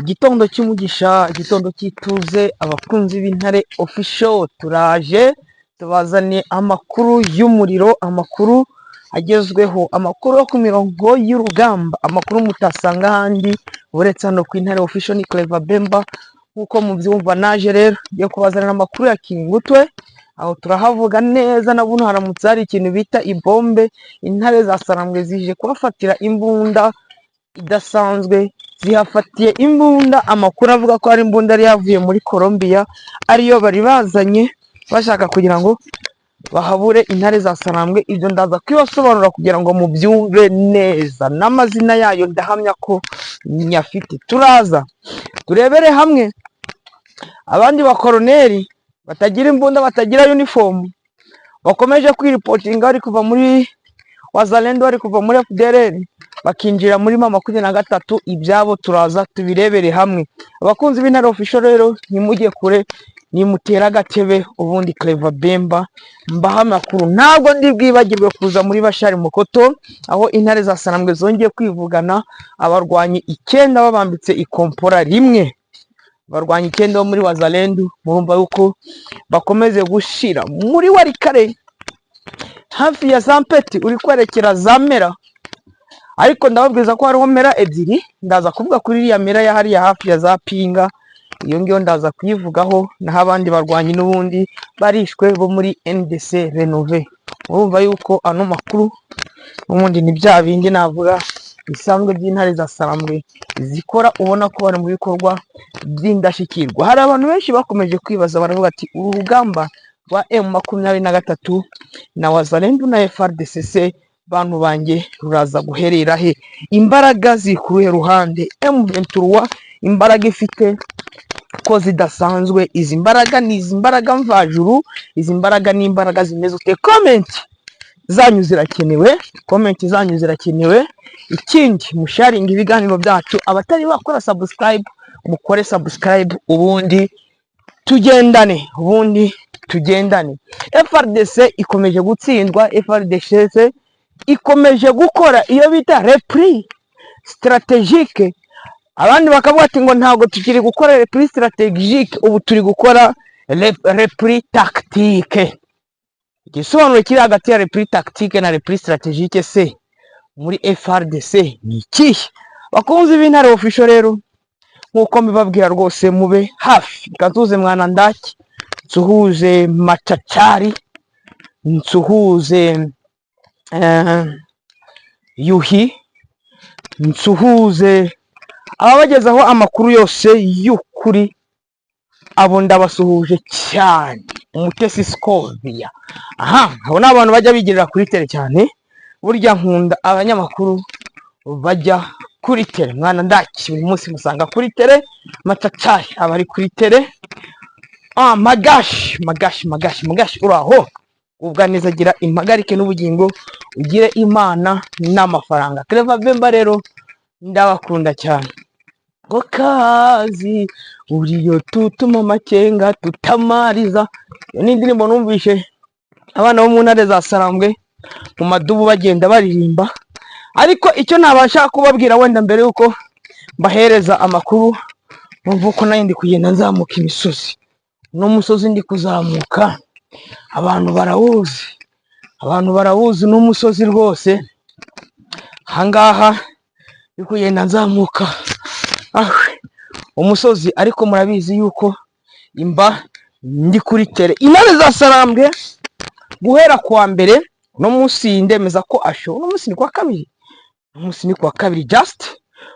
Igitondo cy'umugisha, igitondo cy'ituze, abakunzi b'Intare official turaje tubazaniye amakuru y'umuriro, amakuru agezweho, amakuru yo ku mirongo y'urugamba, amakuru mutasanga ahandi uretse hano ku Intare official. Ni Clever Bemba nkuko mubyumva, naje rero ngiye kubazanira amakuru ya Kingutwe, aho turahavuga neza na buno haramutse hari ikintu bita ibombe. Intare za Sarambwe zije kubafatira imbunda idasanzwe, zihafatiye imbunda, amakuru avuga ko ari imbunda yari yavuye muri Colombia, ariyo bari bazanye bashaka kugira ngo bahabure Intare za Sarambwe. Ibyo ndaza kwibasobanura kugira ngo mubyumve neza, n'amazina yayo ndahamya ko nyafite. Turaza turebere hamwe abandi bakoroneri batagira imbunda, batagira uniform, bakomeje kwiripotinga bari kuva muri Wazalendo, bari kuva muri FDLR bakinjira muri M23. Ibyabo turaza tubirebere hamwe. Abakunzi b'Intare official rero nimujye kure, nimutera agatebe, ubundi Clever Bemba mbaha amakuru. Ntabwo ndi bwibagirwe kuza muri Bashari Mukoto, aho Intare za Sarambwe zongeye kwivugana abarwanyi 9 babambitse ikompora rimwe. Abarwanyi 9 bo muri Wazalendo murumva yuko bakomeze gushira muri Warikare hafi ya Zampeti uri kwerekera Zamera, ariko ndababwiza ko hariho mera ebyiri. Ndaza kuvuga kuri iriya mera ya hariya hafi ya za Pinga, iyo ngiyo ndaza kuyivugaho, naho abandi barwanyi n'ubundi barishwe bo muri NDC Renove. Urumva yuko ano makuru n'ubundi ni bya bindi navuga bisanzwe by'Intare za Sarambwe zikora, ubona ko bari mu bikorwa by'indashyikirwa. Hari abantu benshi bakomeje kwibaza, baravuga ati uru rugamba rwa M23 na Wazalendo na FARDC bantu banjye ruraza guherera he? Imbaraga zikuruhe ruhande? M23 imbaraga ifite ko zidasanzwe. Izi mbaraga ni izi mbaraga mvajuru, izi mbaraga ni imbaraga zimeze ute? Comment zanyu zirakenewe, comment zanyu zirakenewe. Ikindi musharinga ibiganiro byacu, abatari bakora subscribe mukore subscribe, ubundi tugendane, ubundi tugendane. FARDC ikomeje gutsindwa, FARDC ikomeje gukora iyo bita repli strategique. Abandi bakavuga ati ngo ntabwo tukiri gukora repli strategique, ubu turi gukora repli tactique. Igisobanuro kiri hagati ya repli tactique na repli strategique se muri FARDC ni iki? Bakunzi b'Intare official rero nkuko mbibabwira rwose mube hafi. Katuze mwana ndaki, nsuhuze Machachari, nsuhuze Yuhi, nsuhuze ababagezaho amakuru yose y'ukuri, abo ndabasuhuje cyane. Umutesi Scovia, aha abo ni abantu bajya bigirira kuri tele cyane, burya nkunda abanyamakuru bajya kuri tele. Mwana ndaki buri munsi musanga kuri tele, Machachari abari kuri tele. Magashi uraho ubwa neza, agira impagarike n'ubugingo, ugire Imana n'amafaranga. Clever Bemba rero ndabakunda cyane. Ngo kazi uriyo tutuma amakenga tutamariza, iyo ni indirimbo numvishe abana bo mu Ntare za Sarambwe mu madubu bagenda baririmba. Ariko icyo nabasha kubabwira wenda mbere yuko mbahereza amakuru, mvuko nayo ndi kugenda nzamuka imisozi. No musozi ndi kuzamuka abantu barawuzi n'umusozi rwose. Hangaha ndi kugenda nzamuka umusozi, ariko murabizi yuko imba ndi kuri tele. Intare za Sarambwe guhera kuwa mbere no munsi ndemeza ko asho no munsi ni kwa kabiri, just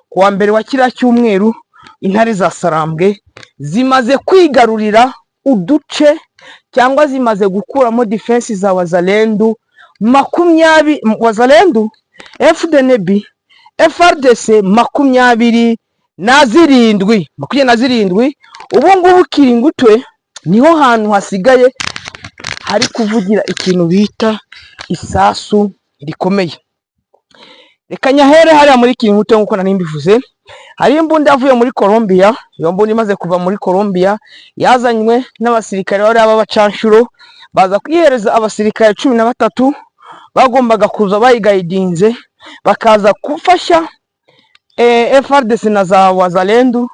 kuwa mbere wa kiriya cyumweru Intare za Sarambwe zimaze kwigarurira uduce cyangwa zimaze gukuramo defense za Wazalendo 20, Wazalendo FDNB FARDC 27. Ubu ngubu Kingutwe niho hantu hasigaye hari kuvugira ikintu bita isasu rikomeye. Reka nyahere hariya muri Kingutwe nkuko nari mbivuze, hari imbunda yavuye muri Colombia. Iyo mbunda imaze kuva muri Colombia yazanywe n'abasirikare bari abacanshuro, baza kwihereza abasirikare 13 bagombaga kuza bayigayidinze, bakaza gufasha FARDC na za Wazalendo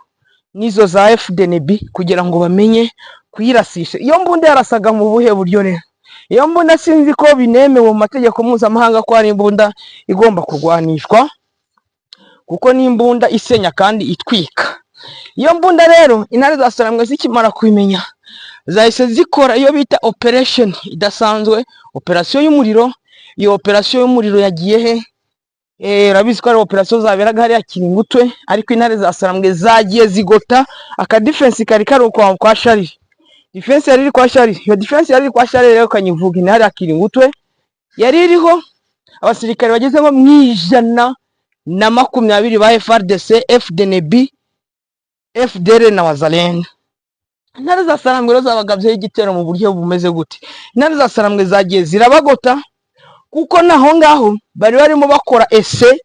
n'izo za FDNB kugira ngo bamenye kuyirasisha. Iyo mbunda yarasaga mu buhe buryo rero? Iyo mbunda sinzi ko binemewe mu mategeko mpuzamahanga ko ari imbunda igomba kurwanishwa, kuko ni imbunda isenya kandi itwika. Iyo mbunda rero intare za Sarambwe zikimara kubimenya zahise zikora iyo bita operation idasanzwe, operation y'umuriro. Iyo operation y'umuriro yagiye he? Rabizi ko ari operation zaberaga hariya Kiringutwe, ariko intare za Sarambwe zagiye zigota aka defense kari kwa Sharire. Defense yari iri kwa Sharire, iyo defense yari iri kwa Sharire rero kanyivuga intare ya Kiringutwe yari iriho abasirikare bageze nko mu 120 ba FARDC, FDNB, FDR na Wazalendo. Intare za Sarambwe rero zabagabyeho igitero mu buryo bumeze gute? Intare za Sarambwe zagiye zirabagota, kuko naho ngaho bari barimo bakora ese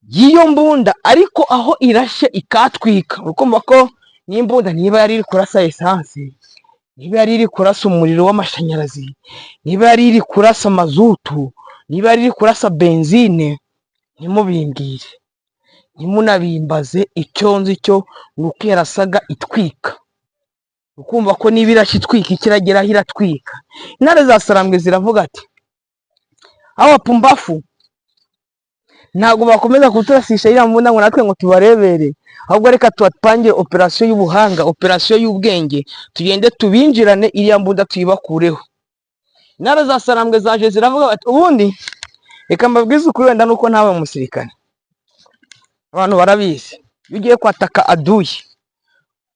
y'iyo mbunda, ariko aho irashe ikatwika. Ukumva ko n'imbunda niba yari iri kurasa essence, niba yari iri kurasa umuriro w'amashanyarazi, niba yari iri kurasa mazutu, niba yari iri kurasa benzine, ntimubimbwire, ntimunabimbaze. Icyo nzi cyo nuko yarasaga itwika. Ukumva ko niba irashe itwika ikirageraho iratwika. Intare za Sarambwe ziravuga ati awa pumbafu ntago bakomeza kuturasisha iriya mbunda ngo natwe ngo tubarebere, ahubwo reka tubapange operation y'ubuhanga, operation y'ubwenge, tugende tubinjirane iriya mbunda tuyibakureho. Intare za Sarambwe zaje ziravuga ati ubundi reka mbabwize ukuri, wenda nuko ntawe umusirikare, abantu barabizi, iyo ugiye kwataka aduyi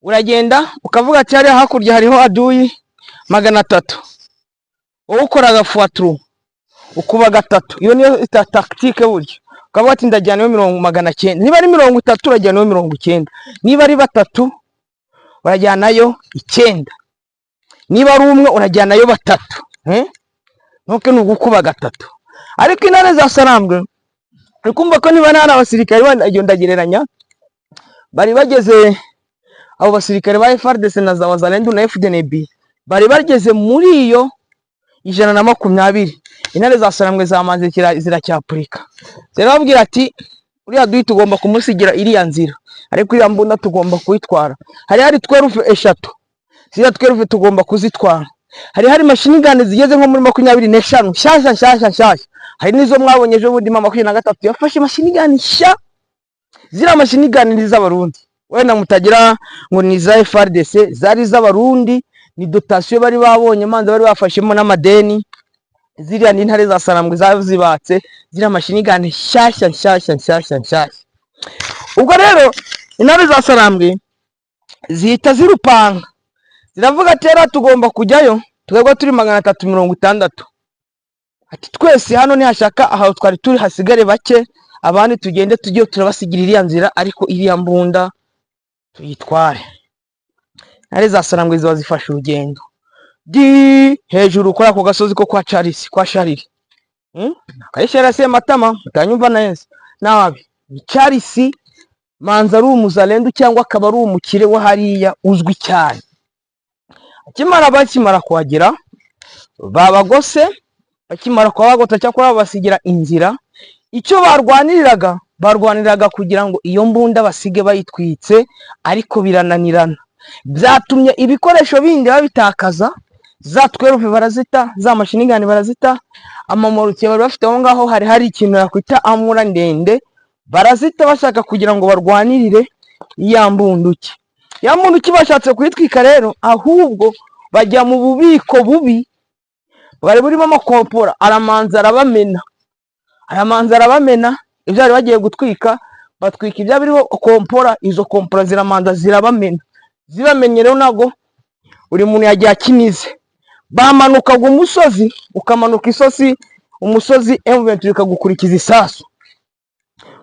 uragenda ukavuga ati hariya hakurya hariho aduyi 300, wowe ukora agafuatru ukuba 3. Iyo niyo tactique buryo, ukavuga ati ndajyana 900, niba ari 30 urajyana 90, niba ari 3 urajyanayo 9, niba ari 1 urajyanayo 3, nuko ni ugukuba 3. Ariko intare za Sarambwe ukumva ko niba nari abasirikare iyo ndagereranya bari bageze, abo basirikare ba FARDC na za Wazalendo na FDNB bari bageze muri iyo 120. Intare za Sarambwe zamaze ziracyapurika, zirababwira ati uriya duyi tugomba kumusigira iriya nzira, ariko iriya mbunda tugomba kuyitwara. Hari 12 ziriya 12 tugomba kuzitwara. Hari machine gun zigeze nko muri 25 nshyashya. Hari nizo mwabonye ejo bundi 23 yafashe machine gun nshya. Ziriya machine gun ni z'abarundi, wenda mutagira ngo ni za FARDC, zari z'abarundi, ni dotation bari babonye manza bari bafashemo n'amadeni. Ziriya ni intare za Sarambwe zazibatse ziriya machine gun nshyashya. Ubwo rero intare za Sarambwe zihita zirupanga, ziravuga ati rero tugomba kujyayo, twebwe turi 360, ati twese hano ntihashaka aho twari turi hasigare bake, abandi tugende tujye turabasigira iriya nzira, ariko iriya mbunda tuyitware. Intare za Sarambwe ziba zifashe urugendo hejuru kora ku gasozi ko kwa Sharire. Akayishera se matama utanyumva neza nabi. Ni Charisi manza ari umuzalendo cyangwa akaba ari umukire wa hariya uzwi cyane. Bakimara kuhagera babagose, bakimara kubagota cyakora basigira inzira. Icyo barwaniraga kugira ngo iyo mbunda basige bayitwitse, ariko birananirana. Byatumye ibikoresho bindi babitakaza, za 12 barazita, za machine gun barazita, amamoruke bari bafite aho ngaho hari ikintu yakwita amura ndende, barazita bashaka kugira ngo barwanirire iya mbunduki. Ya mbunduki bashatse kuyitwika rero, ahubwo bajya mu bubiko bubi bari burimo amakompora, aramanza arabamena ibyo bari bagiye gutwika, batwika ibyo biriho kompora. Izo kompora ziramanza zirabamena, zibamenye rero nago uri muntu yagiye akinize. Bamanukaga umusozi, ukamanuka isosi, umusozi M23 ikagukurikiza isasu.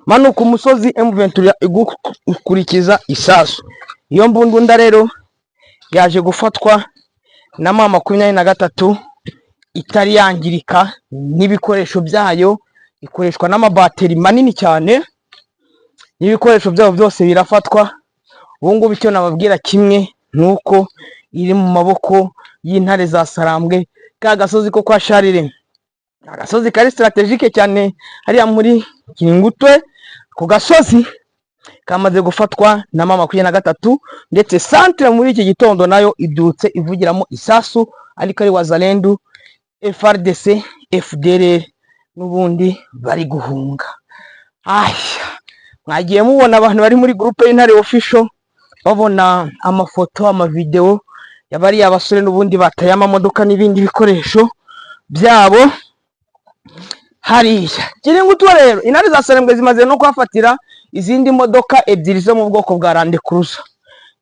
Manuka umusozi M23 igukurikiza isasu. Iyo mbunda rero yaje gufatwa na 23 itari yangirika n'ibikoresho byayo, ikoreshwa n'amabateri manini cyane, n'ibikoresho byabo byose birafatwa. Ubu ngubu icyo nababwira kimwe nuko iri mu maboko y'intare za Sarambwe. Ka gasozi ko kwa Sharire, agasozi kari strategique cyane hariya muri Kiringutwe. Ku gasozi kamaze gufatwa na mama 23 ndetse centre muri iki gitondo nayo ibyutse ivugiramo isasu ariko ari Wazalendo FRDC FDLR n'ubundi bari guhunga. Mwagiye mubona abantu bari muri groupe y'Intare official babona amafoto amavideo yabari abasore n'ubundi bataye amamodoka n'ibindi bikoresho byabo hariya. Kiri ngutwa rero Intare za Sarambwe zimaze no kwafatira izindi modoka ebyiri zo mu bwoko bwa Land Cruiser.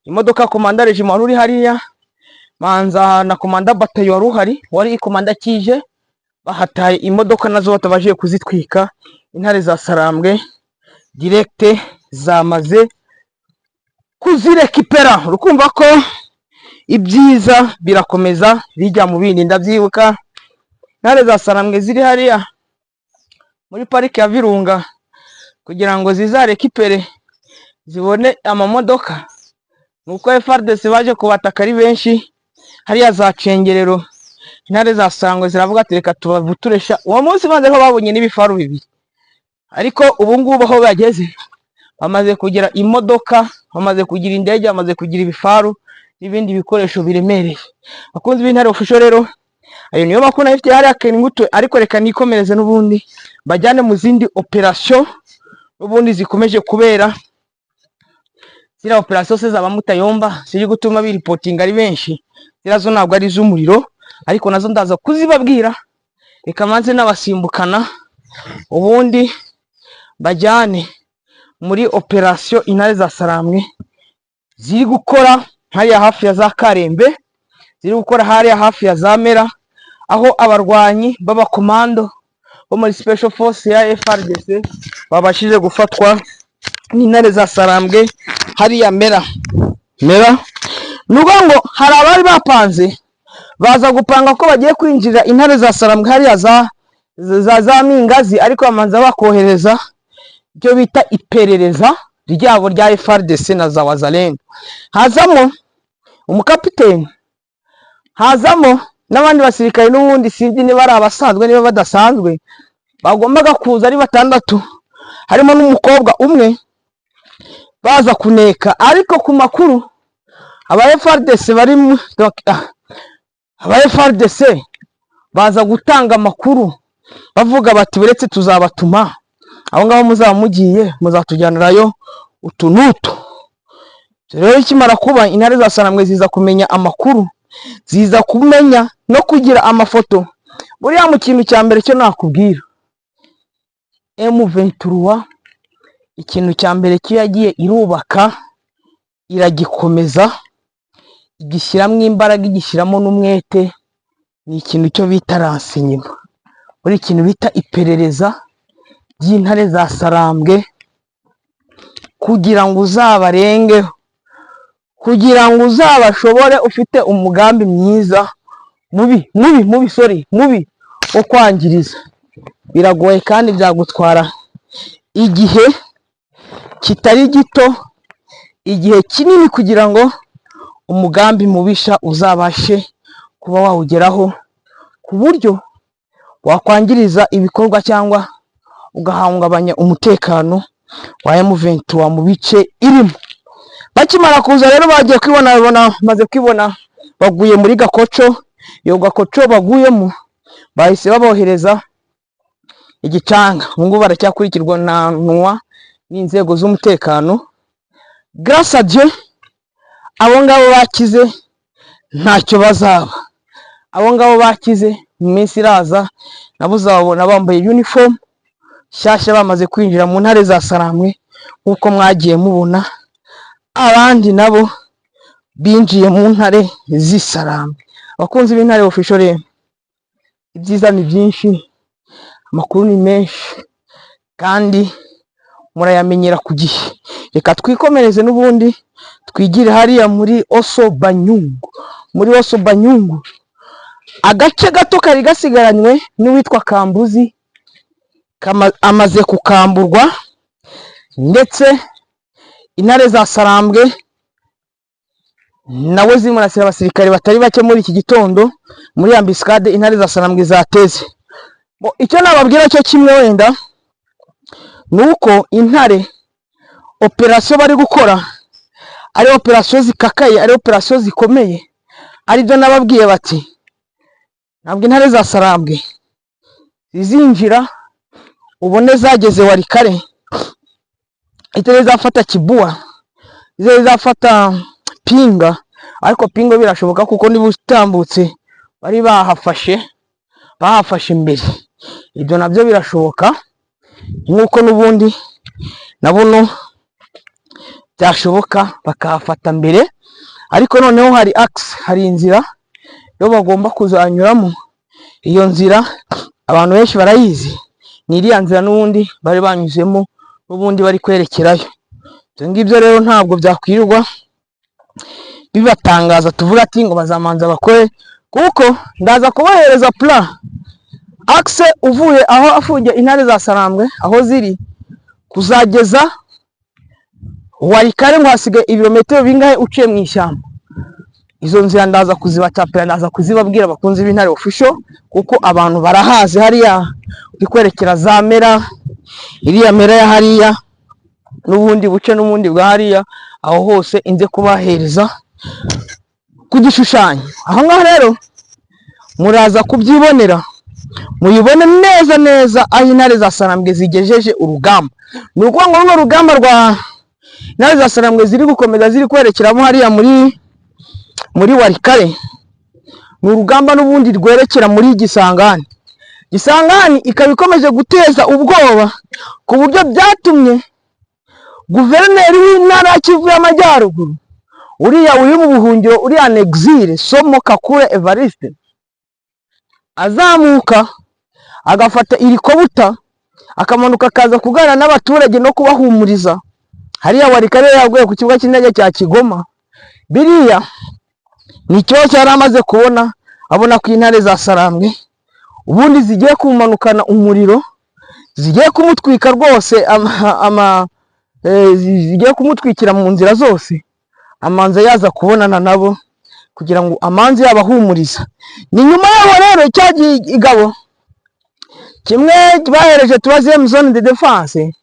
Imodoka komanda regiment ruri hariya manza na komanda batayo ruhari wari komanda kije bahataye imodoka nazo batabaje kuzitwika. Intare za Sarambwe direct zamaze kuzirekipera. Rukumva ko ibyiza birakomeza bijya mu bindi. Ndabyibuka Intare za Sarambwe ziri hariya muri parike ya Virunga kugira ngo zizarekipere zibone amamodoka, nuko FRDC baje kubataka ari benshi hariya za Cengerero. Intare za Sarambwe ziravuga ati reka tubavuturesha. Uwo munsi maze ko babonye n'ibifaru bibiri, ariko ubu ngubu aho bageze bamaze kugira imodoka, bamaze kugira indege, bamaze kugira ibifaru n'ibindi bikoresho biremereye. Bakunzi b'Intare official rero ayo niyo makuru nafite hariya Keningutwe, ariko reka nikomereze n'ubundi bajyane mu zindi operation n'ubundi zikomeje kubera. Zira operation se zaba Mutayomba ziri gutuma biripoting ari benshi, zirazo ntabwo ari z'umuriro ariko nazo ndaza kuzibabwira. Reka manze n'abasimbukana ubundi bajyane muri operation Intare za Sarambwe ziri gukora hariya hafi ya za Karembe, ziri gukora hariya hafi ya za Mera, aho abarwanyi baba komando bo muri special force ya FRDC babashije gufatwa n'Intare za Sarambwe hariya Mera. Nugo ngo hari abari bapanze baza gupanga ko bagiye kwinjira Intare za Sarambwe hariya za Mingazi, ariko bamanza bakohereza byo bita iperereza ryabo rya FRDC na za Wazalendo. Hazamo umukapiteni, hazamo n'abandi basirikare n'ubundi sinzi niba ari abasanzwe niba badasanzwe, bagombaga kuza ari 6, harimo n'umukobwa umwe baza kuneka. Ariko ku makuru aba FRDC bari aba FRDC baza gutanga makuru bavuga bati buretse tuzabatuma aho ngaho muzaba mugiye muzatujyanirayo utunuto. Rero ikimara kuba Intare za Sarambwe ziza kumenya amakuru, ziza kumenya no kugira amafoto. Buriya mu kintu cya mbere cyo nakubwira M23 ikintu cya mbere cyo yagiye irubaka iragikomeza igishyiramo imbaraga igishyiramo n'umwete, ni ikintu cyo bita renseignement, buri ikintu bita iperereza ry'Intare za Sarambwe kugira ngo uzabarengeho, kugira ngo uzabashobore ufite umugambi mwiza mubi wo kwangiriza. Biragoye kandi byagutwara igihe kitari gito, igihe kinini kugira ngo umugambi mubisha uzabashe kuba wawugeraho ku buryo wakwangiriza ibikorwa cyangwa ugahungabanya umutekano wa M23 mu bice irimo. Bakimara kuza rero bagiye kwibona maze kwibona baguye muri Gakoco. Yo Gakoco baguyemo bahise babohereza igicanga. Ngo baracyakurikirwa na nwa n'inzego z'umutekano. Grâce à Dieu abo ngabo bakize ntacyo bazaba. Abo ngabo bakize mu minsi iraza nabo uzabona bambaye uniform shyashya bamaze kwinjira mu Ntare za Sarambwe nkuko mwagiye mubona abandi nabo binjiye mu Ntare z'Isarambwe. Abakunzi b'Intare official rero ibyiza ni byinshi, amakuru ni menshi kandi murayamenyera ku gihe. Reka twikomereze n'ubundi twigire hariya muri Oso Banyungu. Muri Oso Banyungu agace gato kari gasigaranywe n'uwitwa Kambuzi amaze kukamburwa, ndetse Intare za Sarambwe nawe zimurasira abasirikare batari bake muri iki gitondo muri ambiscade Intare za Sarambwe zateze. Icyo nababwira cyo kimwe wenda nuko Intare operasiyo bari gukora ari operasiyo zikakaye, ari operasiyo zikomeye, aribyo nababwiye bati ntabwo intare za Sarambwe zizinjira ubone zageze Walikale itari zafata Kibua, zari zafata Pinga, ariko Pinga birashoboka kuko niba utambutse bari bahafashe imbere, ibyo nabyo birashoboka nkuko n'ubundi nabuno byashoboka bakahafata mbere, ariko noneho hari axe, hari inzira yo bagomba kuzanyuramo. Iyo nzira abantu benshi barayizi, ni iriya nzira n'ubundi bari banyuzemo n'ubundi bari kwerekerayo. Ibyo ngibyo rero ntabwo byakwirirwa bibatangaza tuvuga ati ngo bazamanza bakore, kuko ndaza kubahereza plan axe uvuye aho afungiye intare za Sarambwe aho ziri kuzageza Walikale, ngo hasigaye ibirometero bingahe uciye mu ishyamba. Izo nzira ndaza kuzibatapira, ndaza kuzibabwira abakunzi b'Intare Official, kuko abantu barahazi. Hariya uri kwerekera za Mera, iriya Mera ya hariya n'ubundi buce n'ubundi bwa hariya, aho hose inze kubahereza ku gishushanyo. Aho ngaho rero muraza kubyibonera, muyibone neza neza aho intare za Sarambwe zigejeje urugamba. Ni ukuvuga ngo runo rugamba rwa intare za Sarambwe ziri gukomeza ziri kwerekeramo hariya muri Walikale, ni urugamba n'ubundi rwerekera muri Gisangani. Gisangani ikaba ikomeje guteza ubwoba ku buryo byatumye guverineri w'intara ya Kivu y'Amajyaruguru, uriya uri mu buhungiro, uriya Nexire Somo Kakule Evariste, azamuka agafata irikobuta akamanuka akaza kuganira n'abaturage no kubahumuriza hariya Walikale yaguye ku kibuga cy'indege cya Kigoma. Biriya ni ikibazo yari amaze kubona, abona ko intare za Sarambwe ubundi zigiye kumanukana umuriro, zigiye kumutwika rwose, zigiye kumutwikira mu nzira zose. Amanza yaza kubonana nabo kugira ngo amanzi yabahumuriza. Ni nyuma yaho rero cya igabo kimwe bahereje troisième zone de défense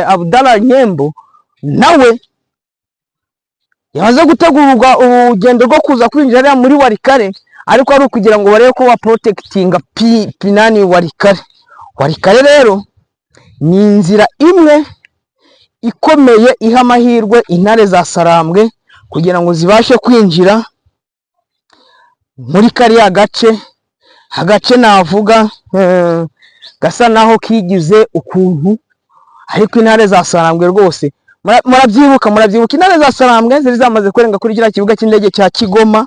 Abdallah Nyembo, nawe yaje gutegurwa urugendo rwo kuza kwinjira muri Walikale, ariko ari ukugira ngo barebe ko ba protectinga pinani Walikale. Walikale rero ni inzira imwe ikomeye iha amahirwe intare za Sarambwe kugira ngo zibashe kwinjira muri kariya agace navuga gasa naho kigize ukuntu, ariko intare za Sarambwe rwose murabyibuka intare za Sarambwe zari zamaze kurenga kuri kiriya kibuga cy'indege cya Kigoma.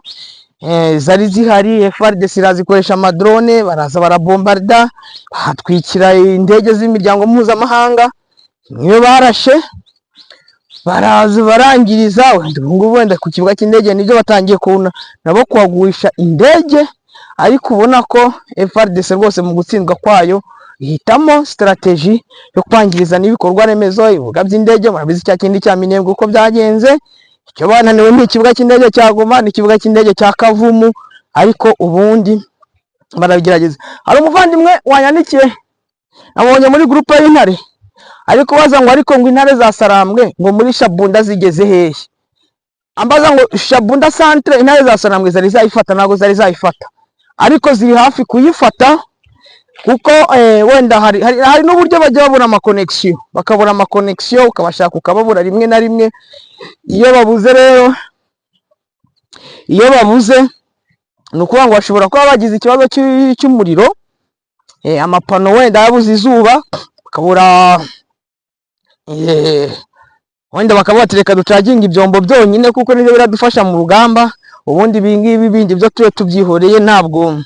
Zari zihari, FARDC irazikoresha amadrone, baraza barabombarda, bahatwikira indege z'imiryango mpuzamahanga, niyo barashe baraza barangiriza. Wenda ku kibuga cy'indege nibyo batangiye kubona nabo kuhagurisha indege, ariko ubona ko FARDC rwose mu gutsindwa kwayo ihitamo strategy yo kwangiriza n'ibikorwa remezo, ibibuga by'indege. Murabizi cya kindi cya Minembwe uko byagenze, icyo bananiwe ni ikibuga cy'indege cya Goma, ni ikibuga cy'indege cya Kavumu, ariko ubundi barabigerageza. Hari umuvandimwe wanyandikiye nabonye muri groupe y'intare, ariko baza ngo ariko ngo intare za Sarambwe ngo muri Shabunda zigeze hehe, ambaza ngo Shabunda centre intare za Sarambwe zari zayifata, ntago zari zayifata, ariko ziri hafi kuyifata, kuko wenda hari n'uburyo bajya babura amakonnection, bakabura amakonnection ukabashaka ukababura rimwe na rimwe. Iyo babuze ni ukuvuga ngo bashobora kuba bagize ikibazo cy'umuriro, amapano wenda yabuze izuba, bakabura wenda bakaba batereka ducaginga ibyombo byonyine, kuko nibyo biradufasha mu rugamba. Ubundi ibingibi bindi byo tubyihoreye ntabwo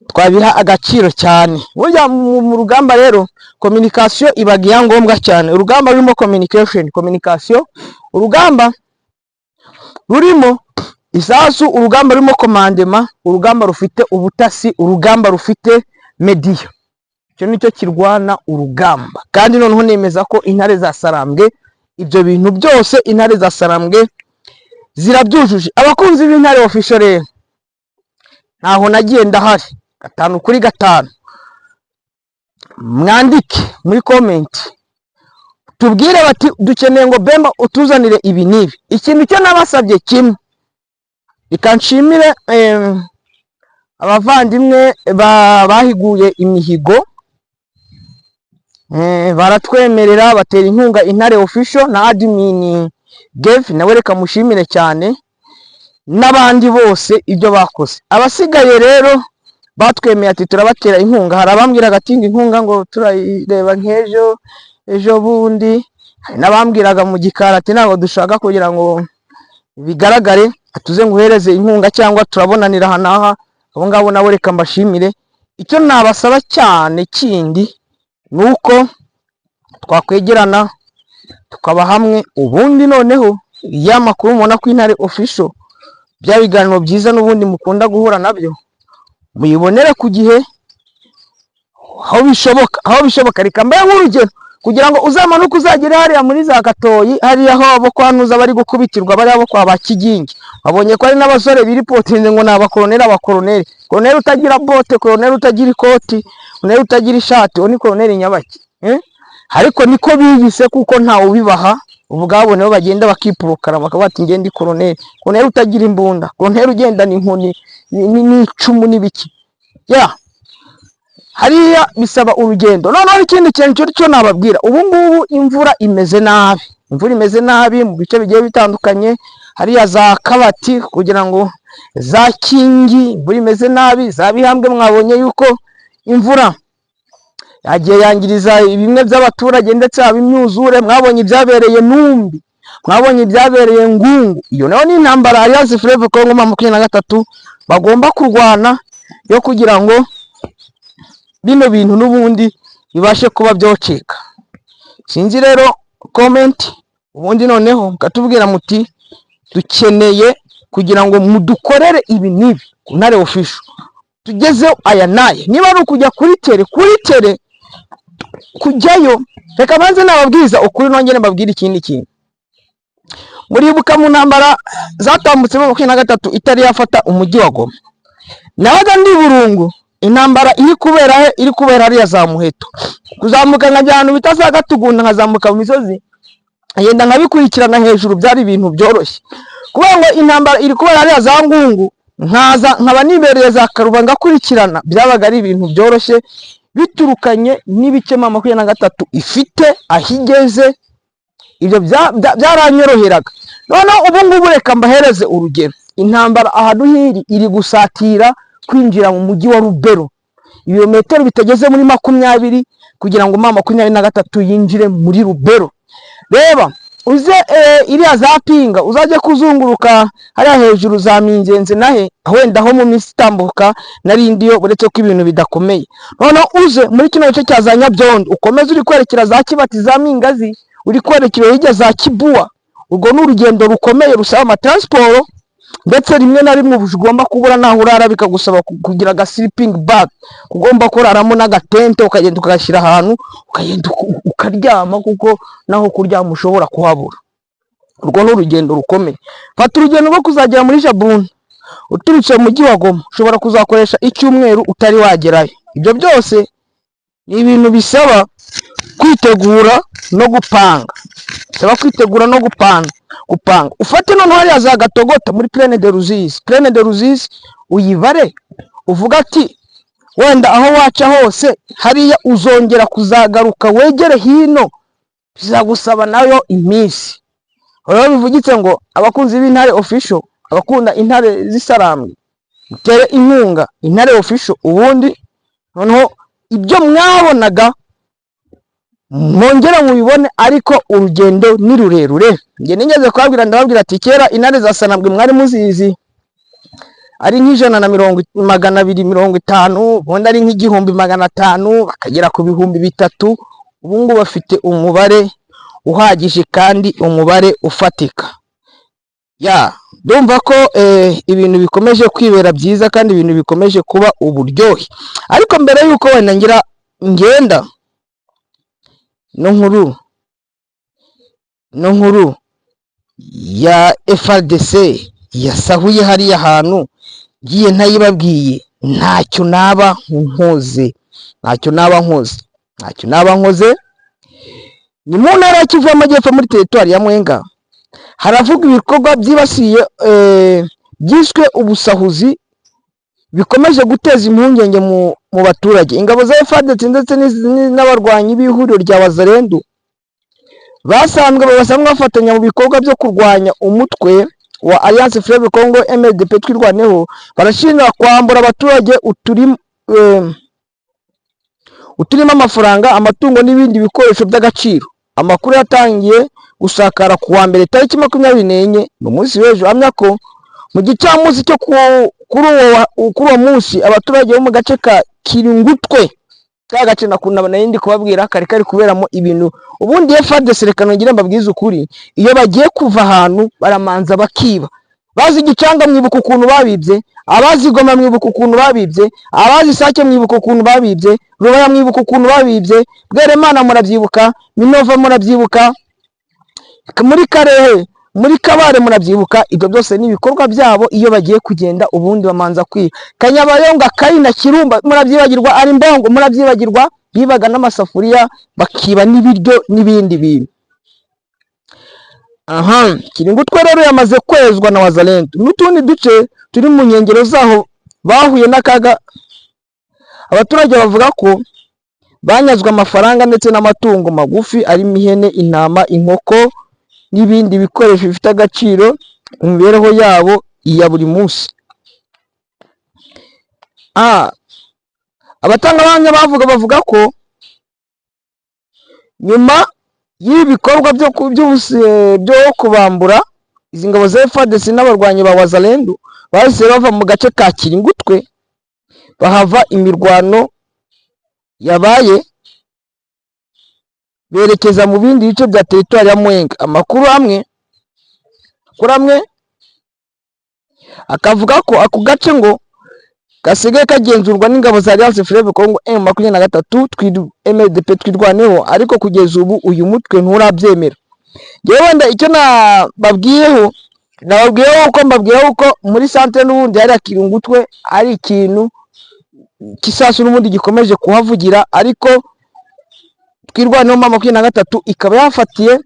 twabiha agaciro cyane. Burya mu rugamba rero communication ibagiye ngombwa cyane. Urugamba rurimo communication, urugamba rurimo isasu, urugamba rurimo commandement, urugamba rufite ubutasi, urugamba rufite media. Icyo nicyo kirwana urugamba, kandi noneho nemeza ko intare za Sarambwe ibyo bintu byose intare za Sarambwe zirabyujuje. Abakunzi b'Intare Official rero naho nagiye ndahari 5 kuri 5, mwandike muri comment tubwire bati dukeneye ngo Bemba utuzanire ibi nibi. Ikintu cyo nabasabye kimwe, ikanshimire abavandimwe bahiguye imihigo, baratwemerera batera inkunga Intare Official na admin Gave, nawe reka mushimire cyane, n'abandi bose ibyo bakoze. Abasigaye rero batwemeye ati turabatera inkunga. Hari abambwiraga ati inkunga ngo turayireba ejo bundi, hari n'abambwiraga mu gikara ati ntabwo dushaka kugira ngo bigaragare atuze nguhereze inkunga cyangwa turabonanira hanaha. Abo ngabo nabo reka mbashimire. Icyo nabasaba cyane kindi nuko twakwegerana tukaba hamwe, ubundi noneho ya makuru mubona ko Intare Official bya biganiro byiza n'ubundi mukunda guhura nabyo muyibonere ku gihe, aho bishoboka. Reka mbaye nk'urugero kugira ngo uzamanuke uzagere hariya muri za Gatoyi, hariya aho abo kwanuza bari gukubitirwa, bari abo kwa Bakigingi. Wabonye ko ari n'abasore biripotinze ngo ni abakoloneli, koloneli utagira bote, koloneli utagira ikoti, koloneli utagira ishati, ni koloneli Nyabaki. Ariko niko biyise kuko ntawe ubibaha, ubwabo nibo bagenda bakipurukara bakavuga ati ngende koloneli utagira imbunda, koloneli ugenda n'inkoni n'icumu n'ibiki. Hariya bisaba urugendo. Noneho ikindi kintu cyo nababwira, ubu ngubu imvura imeze nabi mu bice bigiye bitandukanye, hariya za Kabati kugira ngo za Kingi imvura imeze nabi, za Bihambwe mwabonye yuko imvura yagiye yangiriza bimwe by'abaturage ndetse abimyuzure. Mwabonye ibyabereye Numbi, mwabonye ibyabereye Ngungu. Iyo nayo ni intambara Alliance Fleuve Congo 23 bagomba kurwana yo kugira ngo bino bintu n'ubundi bibashe kuba byoceka. Sinzi rero comment ubundi noneho mukatubwira muti dukeneye kugira ngo mudukorere ibi nibi ku Intare Official tugezeho aya naye. Niba ari ukujya kuri tere kujyayo, reka banze nababwiza ukuri nongere mbabwira ikindi kintu. Muribuka mu ntambara zatambutse mu 23 itari yafata umujyi wa Goma, nabaga ndi Burungu, intambara iri kubera hariya za Muheto, kuzamuka nkajya ahantu bita Gatugunda, nkazamuka mu misozi agenda nkabikurikirana hejuru, byari ibintu byoroshye. Kuba ngo intambara iri kubera hariya za Ngungu, nkaba nibereye za Karuba ngakurikirana, byabaga ari ibintu byoroshye biturukanye n'ibice 23 ifite ahigeze. Ibyo byaranyoroheraga. Noneho ubu ngubu reka mbahereze urugero. Intambara ahantu hiri iri gusatira kwinjira mu mujyi wa Rubero, ibirometero bitageze muri 20 kugira ngo 23 yinjire muri Rubero. Reba uze iriya za Pinga uzaje kuzunguruka hariya hejuru za Mingenze nahe wenda ho mu minsi itambuka narindiyo, buretse ko ibintu bidakomeye. Noneho uze muri kino gice cya za Nyabyondo ukomeze uri kwerekera za Kibati za Mingazi, uri kwerekera hirya za Kibuwa. Ubwo ni urugendo rukomeye rusaba amatransport, ndetse rimwe na rimwe ugomba kubura naho urara, bikagusaba kugira aga sleeping bag, ugomba kuraramo n'agatente ukagenda ukagashyira ahantu ukagenda ukaryama, kuko naho kuryama ushobora kuhabura. Urwo ni urugendo rukomeye. Fata urugendo rwo kuzagera muri Jabuna uturutse mu mujyi wa Goma, ushobora kuzakoresha icyumweru utari wagerayo. Ibyo byose ni ibintu bisaba kwitegura no gupanga, gupanga. Ufate none hariya za Gatogota muri Plaine de Ruzizi uyibare, uvuga ati wenda aho waca hose hariya uzongera kuzagaruka wegere hino, bizagusaba nayo iminsi. Rero bivugitse ngo abakunzi b'Intare Official, abakunda intare z'Isarambwe, mutere inkunga Intare Official, ubundi noneho ibyo mwabonaga mwongera mubibone, ariko urugendo ni rurerure. Nge nigeze kubabwira, ndababwira ati kera intare za Sanambwe mwari muzizi ari nk'250, ubundi ari nk'igihumbi 500, bakagera ku bihumbi 3. Ubu ngubu bafite umubare uhagije kandi umubare ufatika. Ndumva ko ibintu bikomeje kwibera byiza kandi ibintu bikomeje kuba uburyohe. Ariko mbere yuko wenda ngenda no nkuru ya FARDC yasahuye hariya hantu, ngiye ntayibabwiye ntacyo naba nkoze. ntacyo naba nkoze. Ni mu ntara ya Kivu y'Amajyepfo muri teritwari ya Mwenga, haravuga ibikorwa byibasiye byiswe ubusahuzi bikomeje guteza impungenge mu baturage. Ingabo za FARDC ndetse n'abarwanyi b'ihuriro rya Wazalendo basanzwe bafatanya mu bikorwa byo kurwanya umutwe wa Alliance Fleuve Congo MLDP twirwaneho, barashinjwa kwambura abaturage uturimo amafaranga, amatungo n'ibindi bikoresho by'agaciro. Amakuru yatangiye gusakara ku wa mbere tariki 24 mu munsi w'ejo, ahamya ko mu gicamunsi cyo kuri uwo munsi abaturage bo mu gace ka Kiringutwe, ka gace nakunda nayindi kubabwira kari kuberamo ibintu. Ubundi FARDC reka nongere mbabwize ukuri, iyo bagiye kuva ahantu baramanza bakiba. Bazi Gicanga mwibuka ukuntu babibye, abazi Goma mwibuka ukuntu babibye, abazi Sake mwibuka ukuntu babibye, Rubaya mwibuka ukuntu babibye, Bweremana murabyibuka, Minova murabyibuka, muri Karehe, muri Kabare murabyibuka. Ibyo byose ni ibikorwa byabo iyo bagiye kugenda, ubundi bamanza kwiba. Kanyabayonga, Kayina, Kirumba murabyibagirwa, ari Mbongo murabyibagirwa, bibaga n'amasafuriya bakiba n'ibiryo n'ibindi bintu. Kiringutwe rero yamaze kwezwa na Wazalendo n'utundi duce turi mu nkengero zaho bahuye n'akaga. Abaturage bavuga ko banyazwe amafaranga ndetse n'amatungo magufi arimo ihene, intama, inkoko n'ibindi bikoresho bifite agaciro mu mibereho yabo iya buri munsi. Abatangabuhamya bavuga ko nyuma y'ibikorwa byo kubambura, izi ngabo za FARDC n'abarwanyi ba Wazalendo bahise bava mu gace ka Kiringutwe, bahava imirwano yabaye berekeza mu bindi bice bya teritwari ya Mwenga. Amakuru amwe akavuga ko ako gace ngo gasigaye kagenzurwa n'ingabo za Alliance Fleuve Congo M23 MLDP twirwaneho, ariko kugeza ubu uyu mutwe nturabyemera. Yewe wenda icyo nababwiyeho ko muri centre n'ubundi hari Kiringutwe ari ikintu kisasu n'ubundi gikomeje kuhavugira, ariko twirwaneho M23 ikaba yafatiye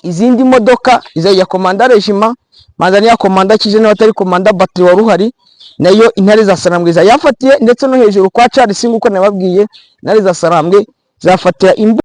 izindi modoka ya komanda Regiment manzani ya komanda kije n'abatari komanda battery wa ruhari, nayo intare za Sarambwe yafatiye, ndetse no hejuru kwa Charles nguko nababwiye intare za Sarambwe zafatira